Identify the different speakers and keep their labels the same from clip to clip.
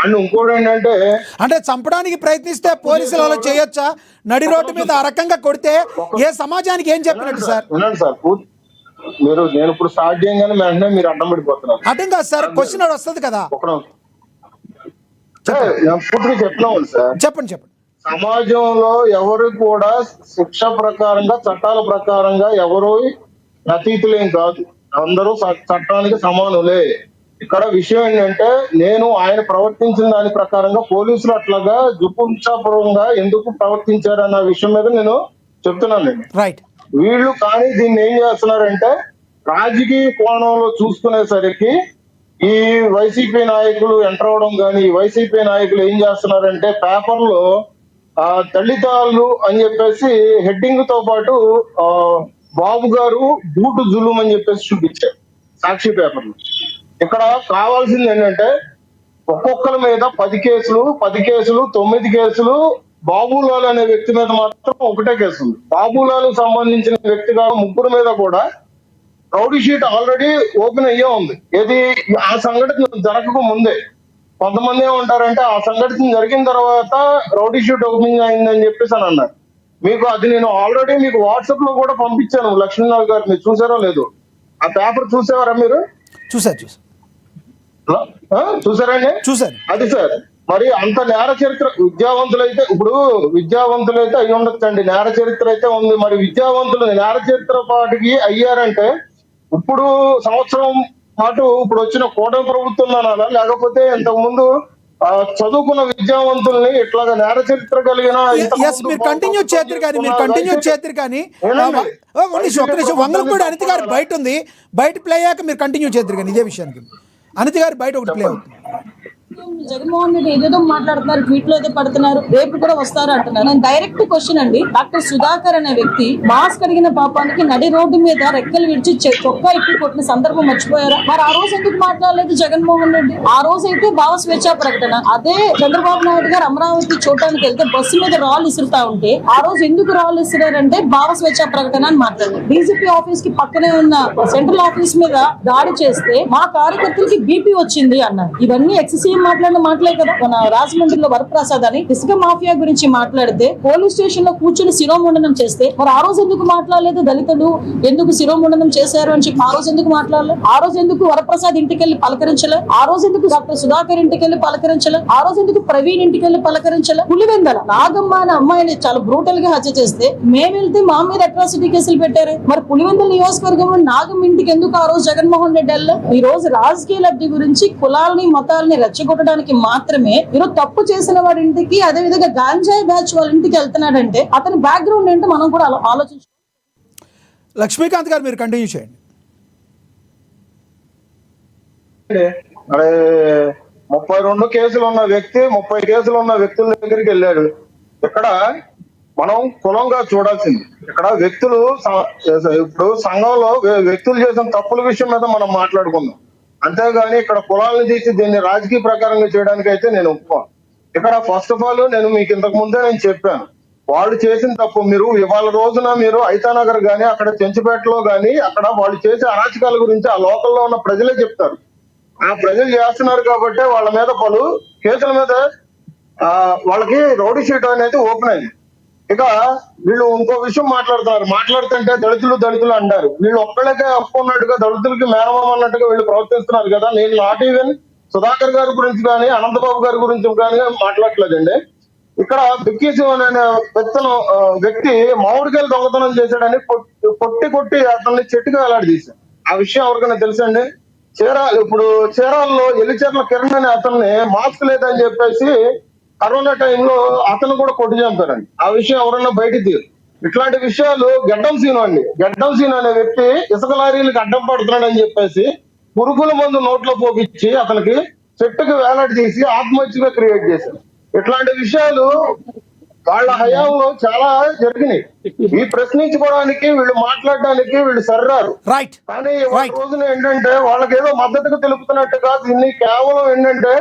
Speaker 1: And ఇంకోటి ఏంటంటే
Speaker 2: అంటే చంపడానికి ప్రయత్నిస్తే పోలీసులు అలా చేయొచ్చా? నడి రోడ్డు మీద ఆ రకంగా కొడితే ఏ సమాజానికి ఏం చెప్పినట్టు సార్?
Speaker 1: వినండి సార్, నేను ఇప్పుడు స్టార్ట్ చేయగానే వెంటనే మీరు అడ్డం పడిపోతున్నారు.
Speaker 2: అర్థం కాదు సార్, క్వశ్చన్ వస్తుంది కదా.
Speaker 1: పూర్తిగా చెప్తున్నాను సార్.
Speaker 2: చెప్పండి చెప్పండి.
Speaker 1: సమాజంలో ఎవరు కూడా శిక్ష ప్రకారంగా, చట్టాల ప్రకారంగా ఎవరు అతీతులేం కాదు. అందరూ చట్టానికి సమానులే. ఇక్కడ విషయం ఏంటంటే, నేను ఆయన ప్రవర్తించిన దాని ప్రకారంగా పోలీసులు అట్లాగా జుపుంసాపూర్వంగా ఎందుకు ప్రవర్తించారన్న విషయం మీద నేను చెప్తున్నానండి.
Speaker 2: రైట్.
Speaker 1: వీళ్ళు కానీ దీన్ని ఏం చేస్తున్నారంటే, రాజకీయ కోణంలో చూసుకునేసరికి ఈ వైసీపీ నాయకులు ఎంటర్ అవడం కానీ, వైసీపీ నాయకులు ఏం చేస్తున్నారంటే పేపర్లో దళితాలు అని చెప్పేసి హెడ్డింగ్ తో పాటు బాబు గారు బూటు జులుం అని చెప్పేసి చూపించారు సాక్షి పేపర్లు. ఇక్కడ కావాల్సింది ఏంటంటే, ఒక్కొక్కరి మీద 10 కేసులు 9 కేసులు, బాబులాల్ అనే వ్యక్తి మీద మాత్రం ఒకటే కేసు ఉంది. బాబులాల్ సంబంధించిన వ్యక్తిగా 3 మీద కూడా రౌడీ షీట్ ఆల్రెడీ ఓపెన్ అయ్యే ఉంది. ఏది ఆ సంఘటన జరగక ముందే. కొంతమంది ఏమంటారంటే ఆ సంఘటన జరిగిన తర్వాత రౌడీ షీట్ ఓపెనింగ్ అయిందని చెప్పేసి అని అన్నారు. మీకు అది నేను ఆల్రెడీ మీకు వాట్సాప్ లో కూడా పంపించాను లక్ష్మీనాథ్ గారు, మీరు చూసారో లేదు? ఆ పేపర్ చూసేవారా మీరు? చూసారండి?
Speaker 2: చూసారు.
Speaker 1: అది సార్, మరి అంత నేర చరిత్ర విద్యావంతులైతే అయి ఉండొచ్చండి. నేర చరిత్ర అయితే ఉంది. మరి విద్యావంతులు నేర చరిత్ర పాటికి అయ్యారంటే ఇప్పుడు సంవత్సరం పాటు ఇప్పుడు వచ్చిన కూటమి ప్రభుత్వం అనాలా, లేకపోతే ఇంతకు ముందు చదువుకున్న విద్యావంతుల్ని ఇట్లాగా నేర చరిత్ర కలిగిన
Speaker 2: మీరు కంటిన్యూ చేద్దరు కానీ వంగలపూడి అనిత గారు బయట ఉంది, బయట ప్లే అయ్యాక మీరు కంటిన్యూ చేద్దరు కానీ ఇదే విషయానికి. అనిత గారు బయట ఒకటి ప్లే అవుతుంది.
Speaker 3: జగన్మోహన్ రెడ్డి ఏదేదో మాట్లాడుతున్నారు, ట్వీట్ లో ఏదో పడుతున్నారు, రేపు కూడా వస్తారు అంటున్నారు. నేను డైరెక్ట్ క్వశ్చన్ అండి, డాక్టర్ సుధాకర్ అనే వ్యక్తి మాస్క్ అడిగిన పాపానికి నడి రోడ్డు మీద రెక్కలు విడిచి చొక్కా ఇప్పి కొట్టిన సందర్భం మర్చిపోయారా? మరి ఆ రోజు ఎందుకు మాట్లాడలేదు జగన్మోహన్ రెడ్డి? ఆ రోజు అయితే భావ స్వేచ్ఛా ప్రకటన. అదే చంద్రబాబు నాయుడు గారు అమరావతి చూడటానికి వెళ్తే బస్సు మీద రాళ్ళు ఇసురుతా ఉంటే ఆ రోజు ఎందుకు రాళ్ళు ఇస్తున్నారంటే భావ స్వేచ్ఛా ప్రకటన అని మాట్లాడారు. డీజీపీ ఆఫీస్ కి పక్కనే ఉన్న సెంట్రల్ ఆఫీస్ మీద దాడి చేస్తే మా కార్యకర్తలకి బీపీ వచ్చింది అన్నారు. ఇవన్నీ ఎక్సీఎం మాట్లాడిన మాటలే కదా. మన రాజమండ్రిలో వరప్రసాద్ అని ఇసుక మాఫియా గురించి మాట్లాడితే పోలీస్ స్టేషన్ లో కూర్చొని శిరోముండనం చేస్తే మరి ఆ రోజు ఎందుకు మాట్లాడలేదు? దళితులు ఎందుకు శిరోముండనం చేశారు అని చెప్పి ఆ రోజు ఎందుకు మాట్లాడలేదు? ఆ రోజు ఎందుకు వరప్రసాద్ ఇంటికి వెళ్ళి పలకరించలే? ఆ రోజు ఎందుకు డాక్టర్ సుధాకర్ ఇంటికి వెళ్ళి పలకరించలే? ఆ రోజు ఎందుకు ప్రవీణ్ ఇంటికి వెళ్ళి పలకరించలే? పులివెందల నాగమ్మ అనే అమ్మాయిని చాలా బ్రూటల్ గా హత్య చేస్తే మేము వెళ్తే మా మీద అట్రాసిటీ కేసులు పెట్టారు. మరి పులివెందల నియోజకవర్గంలో నాగమ్మ ఇంటికి ఎందుకు ఆ రోజు జగన్మోహన్ రెడ్డి వెళ్ళ? ఈ రోజు రాజకీయ లబ్ధి గురించి కులాలని మతాలని రెచ్చగొట్టడానికి మాత్రమే ఈరోజు తప్పు చేసిన వాడి ఇంటికి, అదే విధంగా గాంజాయి బ్యాచ్ వాళ్ళ ఇంటికి వెళ్తున్నాడంటే అతని బ్యాక్గ్రౌండ్ ఏంటో మనం కూడా ఆలోచించాలి.
Speaker 2: లక్ష్మీకాంత్ గారు మీరు కంటిన్యూ చేయండి.
Speaker 1: 32 కేసులు ఉన్న వ్యక్తి 30 కేసులు ఉన్న వ్యక్తుల దగ్గరికి వెళ్ళాడు. ఇక్కడ మనం కులంగా చూడాల్సింది. ఇక్కడ వ్యక్తులు ఇప్పుడు సంఘంలో వ్యక్తులు చేసిన తప్పుల విషయం మీద మనం మాట్లాడుకుందాం. అంతేగాని ఇక్కడ కులాలను తీసి దీన్ని రాజకీయ ప్రకారంగా చేయడానికి అయితే నేను ఒప్పుకోను. ఇక్కడ ఫస్ట్ ఆఫ్ ఆల్ నేను మీకు ఇంతకు ముందే నేను చెప్పాను, వాళ్ళు చేసిన తప్పు. మీరు ఇవాళ రోజున మీరు ఐతానగర్ గానీ, అక్కడ చెంచుపేటలో గానీ, అక్కడ వాళ్ళు చేసే అరాచకాల గురించి ఆ లోకల్లో ఉన్న ప్రజలే చెప్తారు. ఆ ప్రజలు చేస్తున్నారు కాబట్టి వాళ్ళ మీద పలు కేసుల మీద వాళ్ళకి రౌడీ షీట్ అనేది ఓపెన్ అయింది. ఇక వీళ్ళు ఇంకో విషయం మాట్లాడుతుంటే దళితులు అంటారు. వీళ్ళు ఒక్కళ్ళకే ఒప్పుకున్నట్టుగా దళితులకి మేనమామ అన్నట్టుగా వీళ్ళు ప్రవర్తిస్తున్నారు కదా. నేను నాట్ ఈవెన్ సుధాకర్ గారి గురించి కానీ, అనంతబాబు గారి గురించి కానీ మాట్లాడలేదండి. ఇక్కడ బిక్కీసు అనే వ్యక్తి మామిడికాయలు దొంగతనం చేశాడని కొట్టి అతన్ని చెట్టుగా వేలాడదీశారు. ఆ విషయం ఎవరికైనా తెలుసండి? చీరాల్లో ఎల్లిచెర్ల కిరణ్ అనే అతన్ని మాస్క్ లేదని చెప్పేసి కరోనా టైంలో అతను కూడా కొట్టి చంపారండి. ఆ విషయం ఎవరన్నా బయటికి తీరు. ఇట్లాంటి విషయాలు గడ్డం సీను అనే వ్యక్తి ఇసుక లారీలకు అడ్డం పడుతున్నాడని చెప్పేసి పురుగుల మందు నోట్లో పోపించి అతనికి చెట్టుకు వేలాడి తీసి ఆత్మహత్యగా క్రియేట్ చేశారు. ఇట్లాంటి విషయాలు వాళ్ళ హయాంలో చాలా జరిగినాయి. ఈ ప్రశ్నించుకోవడానికి వీళ్ళు మాట్లాడడానికి వీళ్ళు సర్రారు. కానీ రోజున ఏంటంటే వాళ్ళకి ఏదో మద్దతుగా తెలుపుతున్నట్టుగా దీన్ని కేవలం ఏంటంటే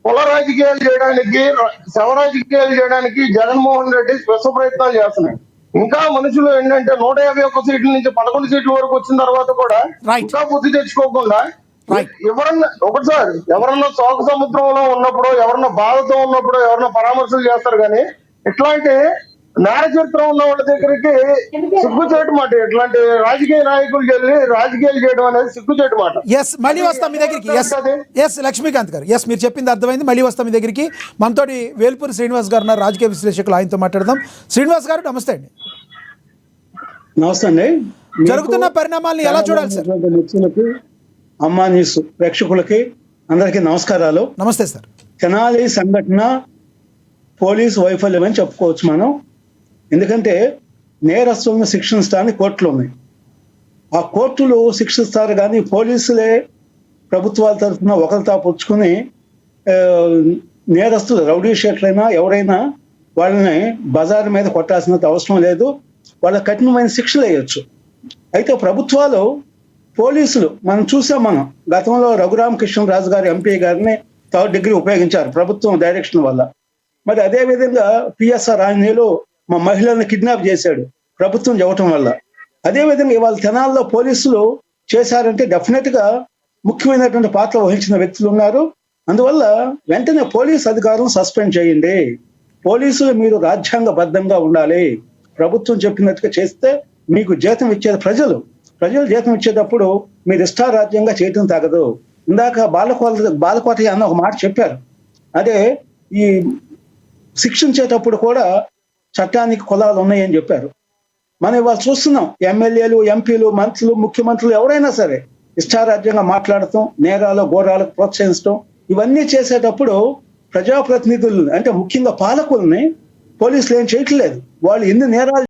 Speaker 1: కుల రాజకీయాలు చేయడానికి, శవ రాజకీయాలు చేయడానికి జగన్మోహన్ రెడ్డి విశ్వ ప్రయత్నాలు చేస్తున్నాడు. ఇంకా మనుషులు ఏంటంటే 151 సీట్ల నుంచి 11 సీట్ల వరకు వచ్చిన తర్వాత కూడా ఇంకా బుద్ధి తెచ్చుకోకుండా
Speaker 2: రైట్.
Speaker 1: ఎవరన్నా ఒకటి సార్, ఎవరన్నా శోక సముద్రంలో ఉన్నప్పుడు, ఎవరన్నా బాధతో ఉన్నప్పుడు ఎవరన్నా పరామర్శలు చేస్తారు కానీ ఇట్లాంటి నేర చరిత్ర ఉన్న వాళ్ళ దగ్గరికి సిగ్గుచేటు మాట. ఇట్లాంటి రాజకీయ నాయకులు వెళ్ళి రాజకీయాలు చేయడం అనేది సిగ్గుచేటు మాట.
Speaker 2: ఎస్, మళ్ళీ వస్తాం మీ దగ్గరికి. ఎస్ లక్ష్మీకాంత్ గారు, ఎస్ మీరు చెప్పింది అర్థమైంది. మళ్ళీ వస్తాం మీ దగ్గరికి. మనతోటి వేల్పూరి శ్రీనివాస్ గారు ఉన్నారు, రాజకీయ విశ్లేషకులు, ఆయనతో మాట్లాడదాం. శ్రీనివాస్ గారు నమస్తే అండి.
Speaker 4: నమస్తే అండి.
Speaker 2: జరుగుతున్న పరిణామాలను ఎలా చూడాలి సార్?
Speaker 4: మిత్రులకి, అమ్మా న్యూస్ ప్రేక్షకులకి అందరికీ నమస్కారాలు.
Speaker 2: నమస్తే సార్.
Speaker 4: తెనాలి సంఘటన పోలీసు వైఫల్యం అని చెప్పుకోవచ్చు మనం. ఎందుకంటే నేరస్తులను శిక్షించడానికి కోర్టులు ఉన్నాయి. ఆ కోర్టులు శిక్షిస్తారు కానీ పోలీసులే ప్రభుత్వాల తరఫున ఒకరితో పుచ్చుకుని నేరస్తులు రౌడీ షీటర్లైనా ఎవరైనా వాళ్ళని బజారు మీద కొట్టాల్సినంత అవసరం లేదు. వాళ్ళ కఠినమైన శిక్షలు వేయొచ్చు. అయితే ప్రభుత్వాలు, పోలీసులు మనం గతంలో రఘురామకృష్ణరాజు గారు ఎంపీ గారిని 3rd డిగ్రీ ఉపయోగించారు ప్రభుత్వం డైరెక్షన్ వల్ల. మరి అదే విధంగా పిఎస్ఆర్ ఆంజనేయులు మా మహిళలను కిడ్నాప్ చేశాడు ప్రభుత్వం చెప్పటం వల్ల. అదేవిధంగా ఇవాళ తెనాల్లో పోలీసులు చేశారంటే డెఫినెట్ గా ముఖ్యమైనటువంటి పాత్ర వహించిన వ్యక్తులు ఉన్నారు. అందువల్ల వెంటనే పోలీస్ అధికారులను సస్పెండ్ చేయండి. పోలీసులు మీరు రాజ్యాంగబద్ధంగా ఉండాలి. ప్రభుత్వం చెప్పినట్టుగా చేస్తే మీకు జీతం ఇచ్చేది ప్రజలు జీతం ఇచ్చేటప్పుడు మీరు ఇష్టారాజ్యంగా చేయటం తగదు. ఇందాక బాలకోట అన్న ఒక మాట చెప్పారు. అదే ఈ శిక్షించేటప్పుడు కూడా చట్టానికి కులాలు ఉన్నాయని చెప్పారు. మనం ఇవాళ చూస్తున్నాం, ఎమ్మెల్యేలు, ఎంపీలు, మంత్రులు, ముఖ్యమంత్రులు ఎవరైనా సరే ఇష్టారాజ్యంగా మాట్లాడటం, నేరాలు ఘోరాలకు ప్రోత్సహించడం, ఇవన్నీ చేసేటప్పుడు ప్రజాప్రతినిధులు అంటే ముఖ్యంగా పాలకుల్ని పోలీసులు ఏం చేయట్లేదు. వాళ్ళు ఎన్ని నేరాలు